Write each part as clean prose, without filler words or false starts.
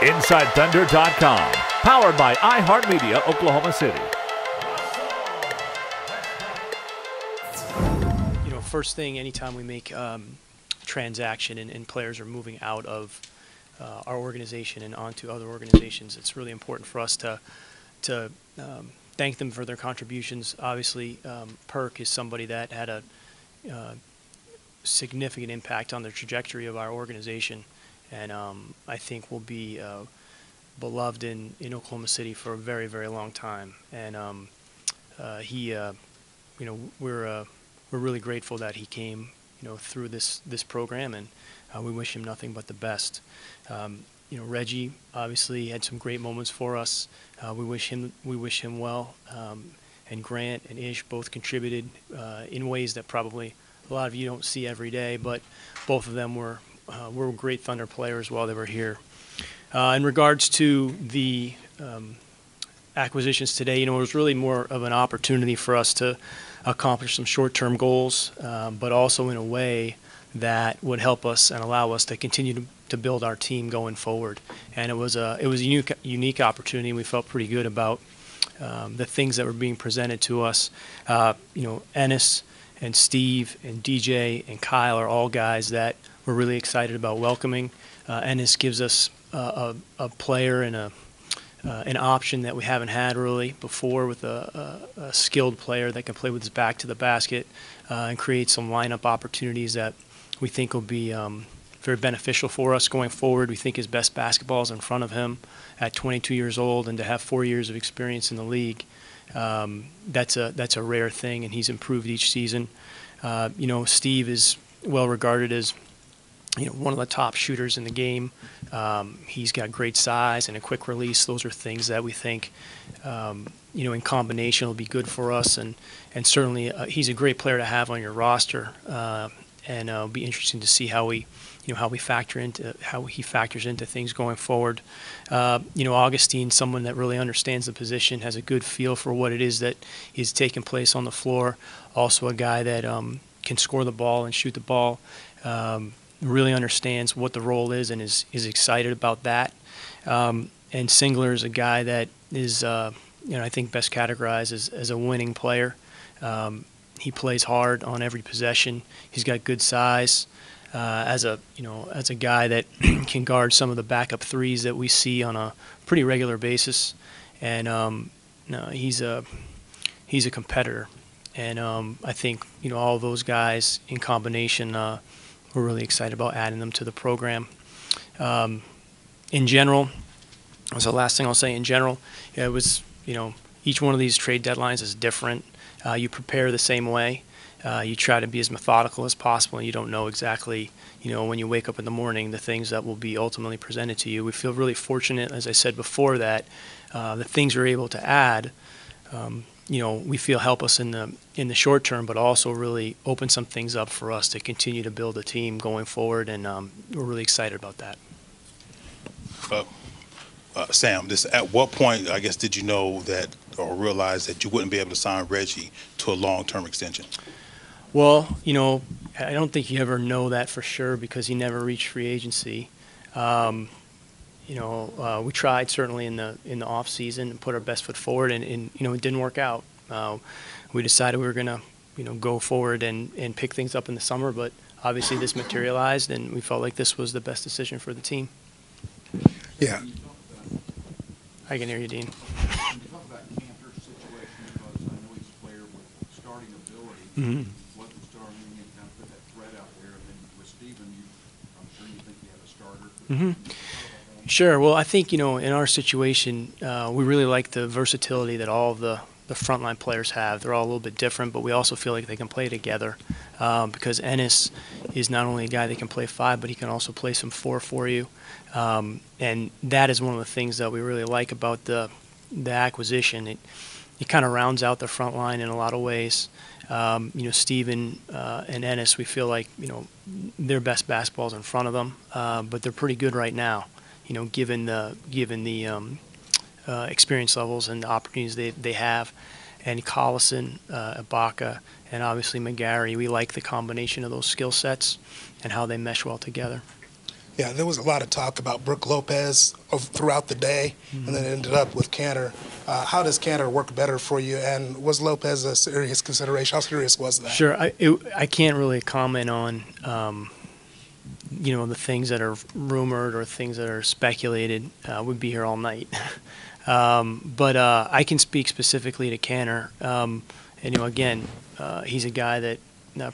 InsideThunder.com, powered by iHeartMedia, Oklahoma City. You know, first thing, anytime we make transaction and players are moving out of our organization and onto other organizations, it's really important for us to thank them for their contributions. Obviously, Perk is somebody that had a significant impact on the trajectory of our organization, and I think will be beloved in Oklahoma City for a very, very long time. And you know, we're really grateful that he came, you know, through this program, and we wish him nothing but the best. You know, Reggie obviously had some great moments for us. We wish him well. And Grant and Ish both contributed in ways that probably a lot of you don't see every day, but both of them were great Thunder players while they were here. In regards to the acquisitions today, you know, it was really more of an opportunity for us to accomplish some short-term goals, but also in a way that would help us and allow us to continue to build our team going forward. And it was a unique opportunity. We felt pretty good about the things that were being presented to us. You know, Enes and Steve and DJ and Kyle are all guys that we're really excited about welcoming. Enes gives us a player and an option that we haven't had really before, with a skilled player that can play with his back to the basket and create some lineup opportunities that we think will be very beneficial for us going forward. We think his best basketball is in front of him at 22 years old, and to have 4 years of experience in the league, that's a rare thing, and he's improved each season. You know, Steve is well regarded as, you know, one of the top shooters in the game. He's got great size and a quick release. Those are things that we think, you know, in combination will be good for us. And certainly he's a great player to have on your roster. And it'll be interesting to see how he factors into things going forward. You know, Augustin, someone that really understands the position, has a good feel for what it is that is taking place on the floor. Also a guy that can score the ball and shoot the ball. Really understands what the role is and is excited about that. And Singler is a guy that is, you know, I think best categorized as a winning player. He plays hard on every possession. He's got good size. As a guy that can guard some of the backup threes that we see on a pretty regular basis, and no, he's a competitor. And I think, you know, all those guys in combination, we're really excited about adding them to the program. In general, that's the last thing I'll say. In general, it was, you know, each one of these trade deadlines is different. You prepare the same way. You try to be as methodical as possible, and you don't know exactly, you know, when you wake up in the morning, the things that will be ultimately presented to you. We feel really fortunate, as I said before, that the things we're able to add, you know, we feel help us in the short term, but also really open some things up for us to continue to build a team going forward, and we're really excited about that. Sam, at what point, I guess, did you know that or realize that you wouldn't be able to sign Reggie to a long-term extension? Well, you know, I don't think you ever know that for sure because he never reached free agency. You know, we tried certainly in the off season and put our best foot forward, and you know, it didn't work out. We decided we were going to, you know, go forward and pick things up in the summer, but obviously this materialized, and we felt like this was the best decision for the team. Yeah. I can hear you, Dean. Can you talk about Kantar's situation, because I know he's a player with starting ability. Mm-hmm. Wasn't starting, and kind of put that threat out there. And then with Steven, I'm sure you think you have a starter. Mm-hmm. Sure. Well, I think, you know, in our situation, we really like the versatility that all of the frontline players have. They're all a little bit different, but we also feel like they can play together because Enes is not only a guy that can play 5, but he can also play some 4 for you. And that is one of the things that we really like about the acquisition. It kind of rounds out the front line in a lot of ways. You know, Steven and Enes, we feel like, you know, their best basketball's in front of them, but they're pretty good right now. You know, given the experience levels and the opportunities they have, and Collison, Ibaka, and obviously McGarry, we like the combination of those skill sets and how they mesh well together. Yeah, there was a lot of talk about Brook Lopez throughout the day, and then it ended up with Kantar. How does Kantar work better for you, and was Lopez a serious consideration? How serious was that? Sure. I can't really comment on, the things that are rumored or things that are speculated. We'd be here all night. But I can speak specifically to Kantar. Again, he's a guy that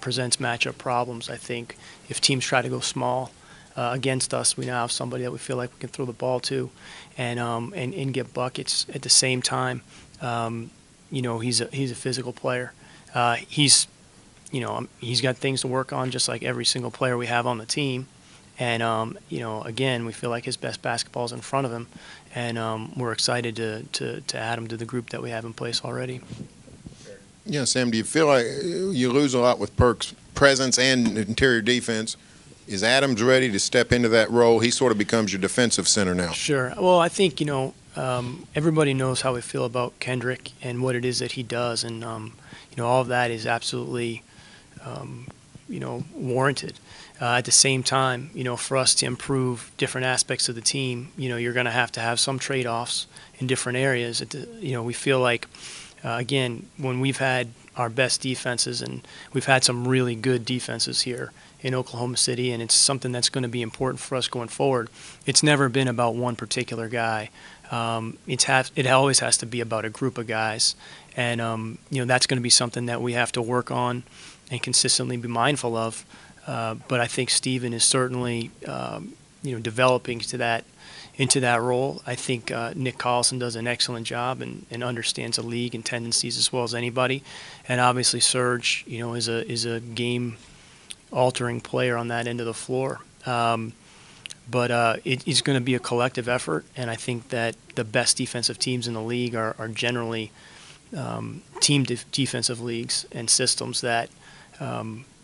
presents matchup problems. I think if teams try to go small against us, we now have somebody that we feel like we can throw the ball to and get buckets at the same time. He's a physical player. He's got things to work on just like every single player we have on the team. And, again, we feel like his best basketball is in front of him. And we're excited to add him to the group that we have in place already. Yeah, Sam, do you feel like you lose a lot with Perk's presence and interior defense? Is Adams ready to step into that role? He sort of becomes your defensive center now. Sure. Well, I think, everybody knows how we feel about Kendrick and what it is that he does. And, all of that is absolutely, warranted. At the same time, for us to improve different aspects of the team, you're going to have some trade-offs in different areas. We feel like, again, when we've had our best defenses, and we've had some really good defenses here in Oklahoma City, and it's something that's going to be important for us going forward. It's never been about one particular guy. It always has to be about a group of guys, and that's going to be something that we have to work on and consistently be mindful of. But I think Steven is certainly developing into that role. I think Nick Collison does an excellent job and understands the league and tendencies as well as anybody. And obviously Serge, is a game-altering player on that end of the floor. But it's going to be a collective effort, and I think that the best defensive teams in the league are generally team defensive leagues and systems that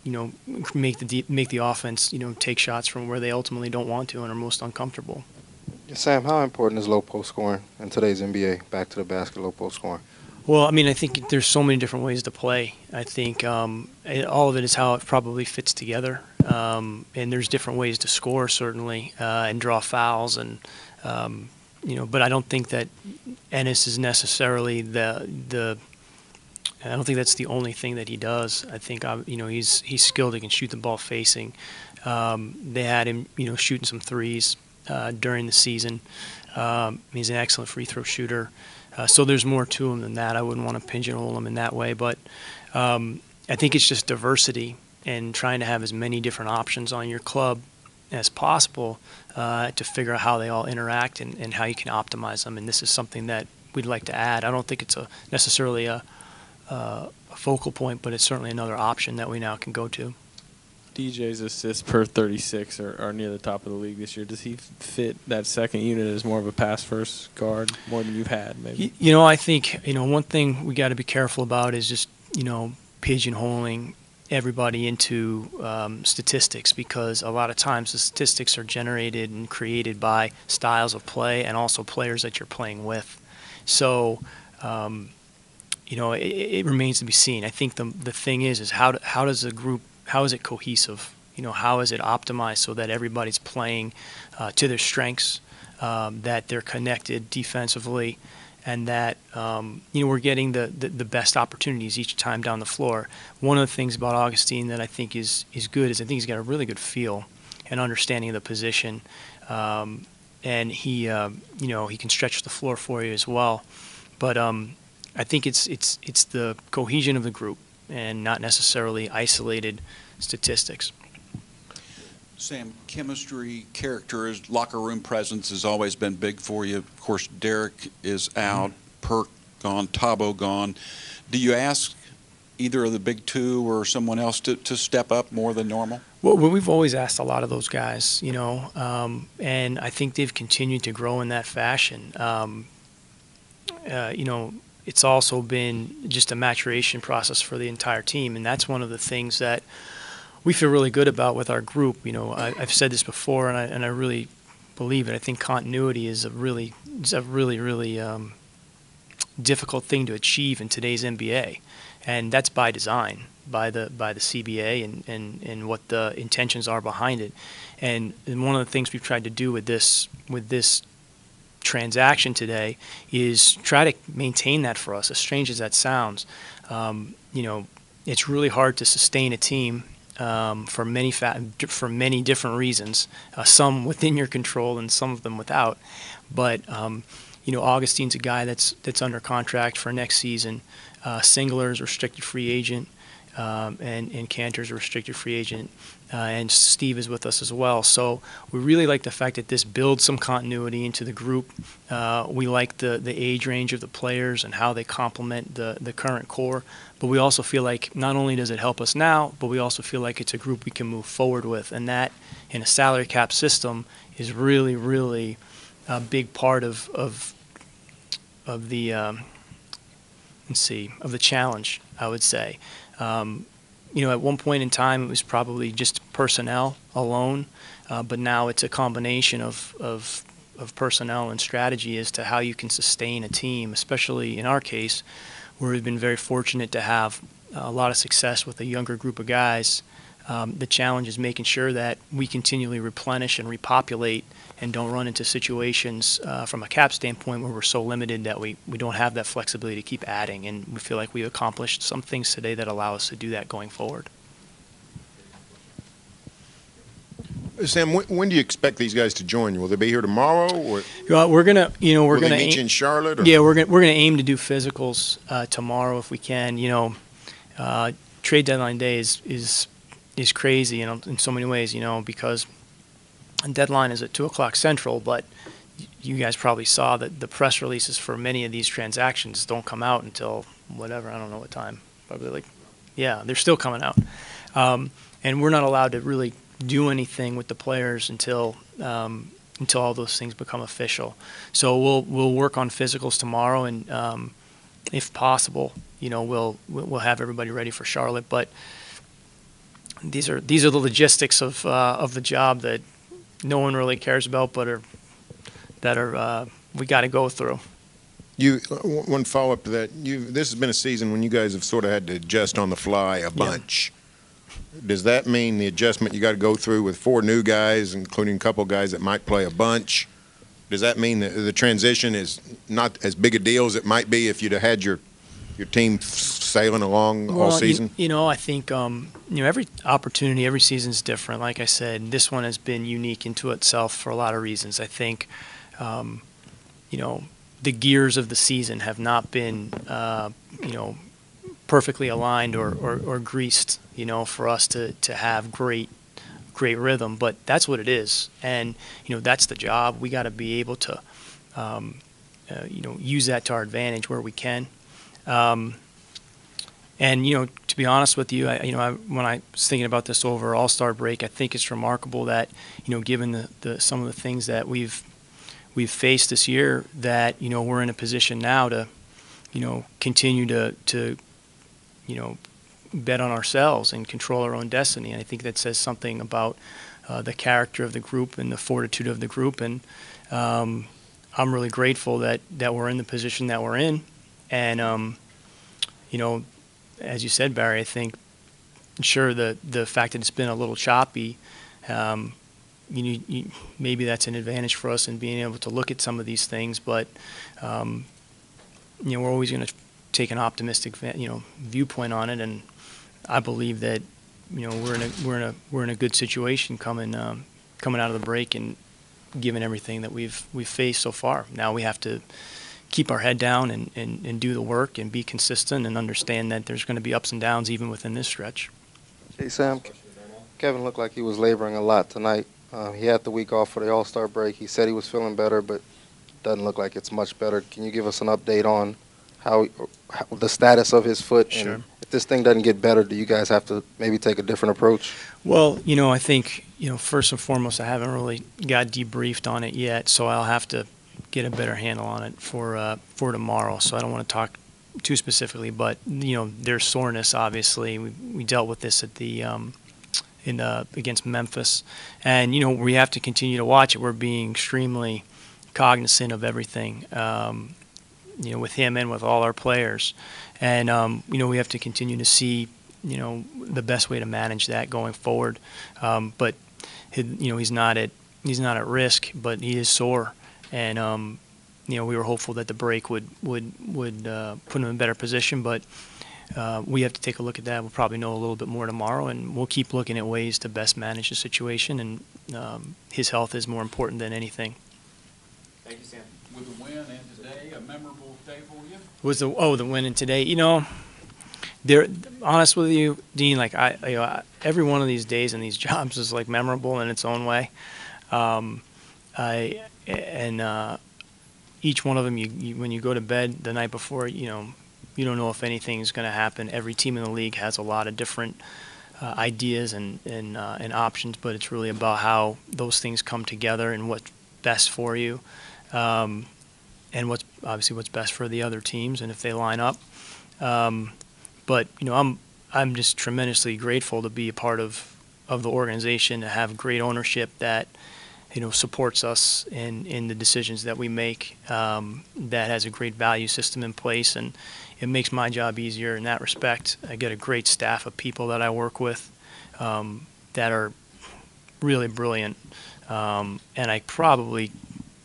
make the offense take shots from where they ultimately don't want to and are most uncomfortable. Sam, how important is low post scoring in today's NBA? Back to the basket, low post scoring. Well, I think there's so many different ways to play. I think all of it is how it probably fits together. And there's different ways to score, certainly, and draw fouls. And, but I don't think that Enes is necessarily I don't think that's the only thing that he does. I think, he's skilled. He can shoot the ball facing. They had him, shooting some threes during the season. He's an excellent free throw shooter. So there's more to him than that. I wouldn't want to pigeonhole him in that way. But I think it's just diversity and trying to have as many different options on your club as possible to figure out how they all interact and how you can optimize them. And this is something that we'd like to add. I don't think it's necessarily a focal point, but it's certainly another option that we now can go to. DJ's assists per 36 are near the top of the league this year. Does he fit that second unit as more of a pass-first guard, more than you've had, maybe? I think, one thing we got to be careful about is just, pigeonholing everybody into statistics, because a lot of times the statistics are generated and created by styles of play and also players that you're playing with. So, it remains to be seen. I think the thing is how does the group, how is it cohesive? How is it optimized so that everybody's playing to their strengths, that they're connected defensively, and that we're getting the best opportunities each time down the floor. One of the things about Augustin that I think is good is I think he's got a really good feel and understanding of the position, and he can stretch the floor for you as well. But I think it's the cohesion of the group and not necessarily isolated statistics. Sam, chemistry, character, locker room presence has always been big for you. Of course, Derek is out, Perk gone, Tabo gone. Do you ask either of the big two or someone else to step up more than normal? Well, we've always asked a lot of those guys, and I think they've continued to grow in that fashion. It's also been just a maturation process for the entire team, and that's one of the things that we feel really good about with our group. I've said this before, and I really believe it. I think continuity is a really difficult thing to achieve in today's NBA, and that's by design, by the CBA and what the intentions are behind it. And one of the things we've tried to do with this transaction today is try to maintain that for us, as strange as that sounds. It's really hard to sustain a team for many different reasons, some within your control and some of them without. But Augustine's a guy that's under contract for next season. Singler's a restricted free agent, and Kantar's a restricted free agent, and Steve is with us as well. So we really like the fact that this builds some continuity into the group. We like the age range of the players and how they complement the current core. But we also feel like not only does it help us now, but we also feel like it's a group we can move forward with, and that in a salary cap system is really, really a big part of the of the challenge, I would say. At one point in time, it was probably just personnel alone, but now it's a combination of personnel and strategy as to how you can sustain a team, especially in our case, where we've been very fortunate to have a lot of success with a younger group of guys. The challenge is making sure that we continually replenish and repopulate and don't run into situations from a cap standpoint where we're so limited that we don't have that flexibility to keep adding. And we feel like we've accomplished some things today that allow us to do that going forward. Sam, when do you expect these guys to join you? Will they be here tomorrow, or we're gonna will they meet you in Charlotte? Or? Yeah, we're gonna aim to do physicals tomorrow if we can. Trade deadline day is crazy in so many ways, because deadline is at 2:00 Central, but you guys probably saw that the press releases for many of these transactions don't come out until whatever, I don't know what time, probably they're still coming out. And we're not allowed to really do anything with the players until all those things become official. So we'll work on physicals tomorrow, and if possible, we'll have everybody ready for Charlotte. But these are the logistics of the job that no one really cares about, but we got to go through. One follow up to that. This has been a season when you guys have sort of had to adjust on the fly a bunch. Yeah. Does that mean the adjustment you got to go through with 4 new guys, including a couple guys that might play a bunch? Does that mean that the transition is not as big a deal as it might be if you'd have had your team sailing along all season? I think every opportunity, every season is different. Like I said, this one has been unique into itself for a lot of reasons. I think the gears of the season have not been perfectly aligned or greased, for us to have great rhythm. But that's what it is, and that's the job. We got to be able to use that to our advantage where we can. And to be honest with you, when I was thinking about this over All-Star break, I think it's remarkable that given some of the things that we've faced this year, that we're in a position now to continue to bet on ourselves and control our own destiny. And I think that says something about the character of the group and the fortitude of the group. And I'm really grateful that we're in the position that we're in. And as you said, Barry, I think sure the fact that it's been a little choppy, maybe that's an advantage for us in being able to look at some of these things. But we're always going to take an optimistic viewpoint on it, and I believe that we're in a good situation coming out of the break, and given everything that we've faced so far. Now we have to keep our head down and do the work and be consistent and understand that there's going to be ups and downs even within this stretch. Hey, Sam, Kevin looked like he was laboring a lot tonight. He had the week off for the All-Star break. He said he was feeling better, but doesn't look like it's much better. Can you give us an update on how the status of his foot? Sure. And if this thing doesn't get better, do you guys have to maybe take a different approach? Well, I think, first and foremost, I haven't really got debriefed on it yet, so I'll have to get a better handle on it for tomorrow. So I don't want to talk too specifically, but there's soreness. Obviously, we dealt with this at the against Memphis, and we have to continue to watch it. We're being extremely cognizant of everything. with him and with all our players. And, we have to continue to see, the best way to manage that going forward. But, he's not at risk, but he is sore. And, we were hopeful that the break would put him in a better position, but we have to take a look at that. We'll probably know a little bit more tomorrow, and we'll keep looking at ways to best manage the situation. And his health is more important than anything. Thank you, Sam. With the win and today, a memorable day for you? The win and today? Honest with you, Dean, like every one of these days in these jobs is like memorable in its own way. Each one of them, when you go to bed the night before, you don't know if anything's going to happen. Every team in the league has a lot of different ideas and options, but it's really about how those things come together and what's best for you, and what's best for the other teams, and if they line up. But I'm just tremendously grateful to be a part of the organization, to have great ownership that supports us in the decisions that we make, that has a great value system in place, and it makes my job easier in that respect. I get a great staff of people that I work with that are really brilliant, and I probably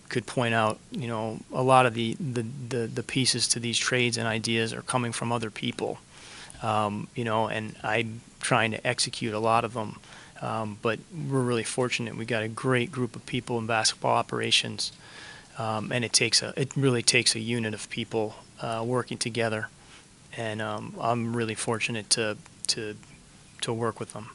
could point out, a lot of the pieces to these trades and ideas are coming from other people, and I'm trying to execute a lot of them. But we're really fortunate. We got a great group of people in basketball operations, and it really takes a unit of people working together, and I'm really fortunate to work with them.